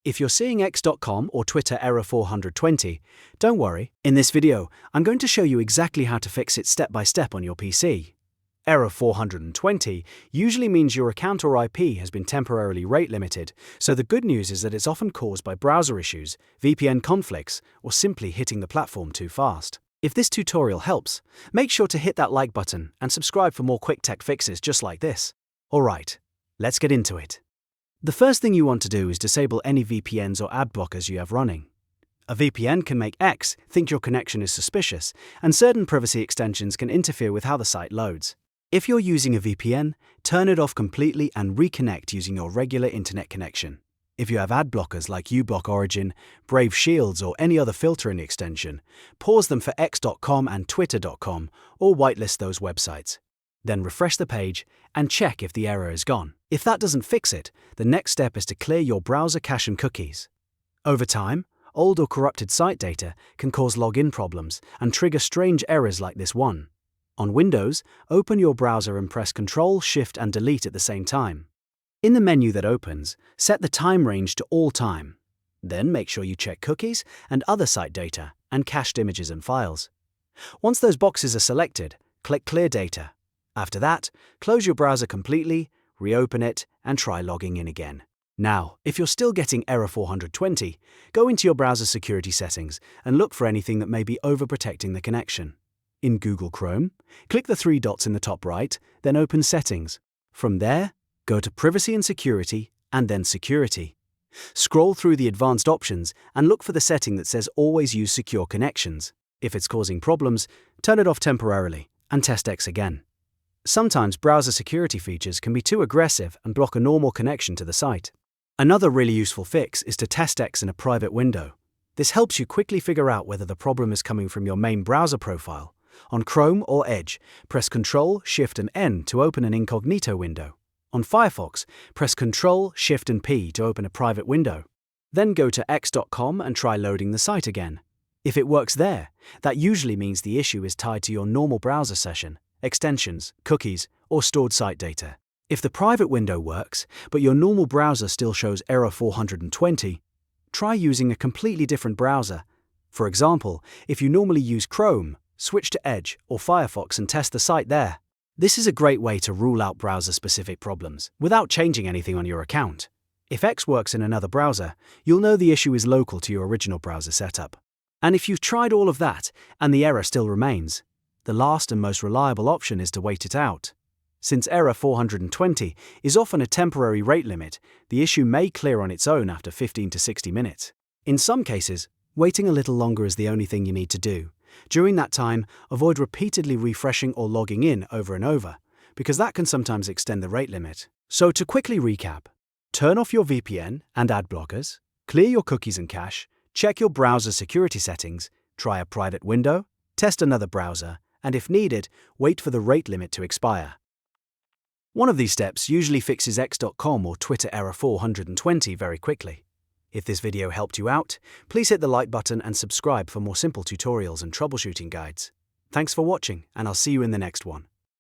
If you're seeing x.com or Twitter error 420, don't worry. In this video, I'm going to show you exactly how to fix it step by step on your PC. Error 420 usually means your account or IP has been temporarily rate limited, so the good news is that it's often caused by browser issues, VPN conflicts, or simply hitting the platform too fast. If this tutorial helps, make sure to hit that like button and subscribe for more quick tech fixes just like this. Alright, let's get into it. The first thing you want to do is disable any VPNs or ad blockers you have running. A VPN can make X think your connection is suspicious, and certain privacy extensions can interfere with how the site loads. If you're using a VPN, turn it off completely and reconnect using your regular internet connection. If you have ad blockers like uBlock Origin, Brave Shields, or any other filtering extension, pause them for x.com and twitter.com or whitelist those websites. Then refresh the page and check if the error is gone. If that doesn't fix it, the next step is to clear your browser cache and cookies. Over time, old or corrupted site data can cause login problems and trigger strange errors like this one. On Windows, open your browser and press Ctrl, Shift, and Delete at the same time. In the menu that opens, set the time range to all time. Then make sure you check cookies and other site data and cached images and files. Once those boxes are selected, click Clear Data. After that, close your browser completely, reopen it, and try logging in again. Now, if you're still getting error 420, go into your browser security settings and look for anything that may be overprotecting the connection. In Google Chrome, click the three dots in the top right, then open Settings. From there, go to Privacy and Security, and then Security. Scroll through the advanced options and look for the setting that says Always Use Secure Connections. If it's causing problems, turn it off temporarily and test X again. Sometimes browser security features can be too aggressive and block a normal connection to the site. Another really useful fix is to test X in a private window. This helps you quickly figure out whether the problem is coming from your main browser profile. On Chrome or Edge, press Ctrl, Shift, and N to open an Incognito window. On Firefox, press Ctrl, Shift, and P to open a private window. Then go to x.com and try loading the site again. If it works there, that usually means the issue is tied to your normal browser session, extensions, cookies, or stored site data. If the private window works, but your normal browser still shows error 420, try using a completely different browser. For example, if you normally use Chrome, switch to Edge or Firefox and test the site there. This is a great way to rule out browser-specific problems without changing anything on your account. If X works in another browser, you'll know the issue is local to your original browser setup. And if you've tried all of that and the error still remains, the last and most reliable option is to wait it out. Since error 420 is often a temporary rate limit, the issue may clear on its own after 15 to 60 minutes. In some cases, waiting a little longer is the only thing you need to do. During that time, avoid repeatedly refreshing or logging in over and over, because that can sometimes extend the rate limit. So to quickly recap, turn off your VPN and ad blockers, clear your cookies and cache, check your browser security settings, try a private window, test another browser, and if needed, wait for the rate limit to expire. One of these steps usually fixes x.com or Twitter error 420 very quickly. If this video helped you out, please hit the like button and subscribe for more simple tutorials and troubleshooting guides. Thanks for watching, and I'll see you in the next one.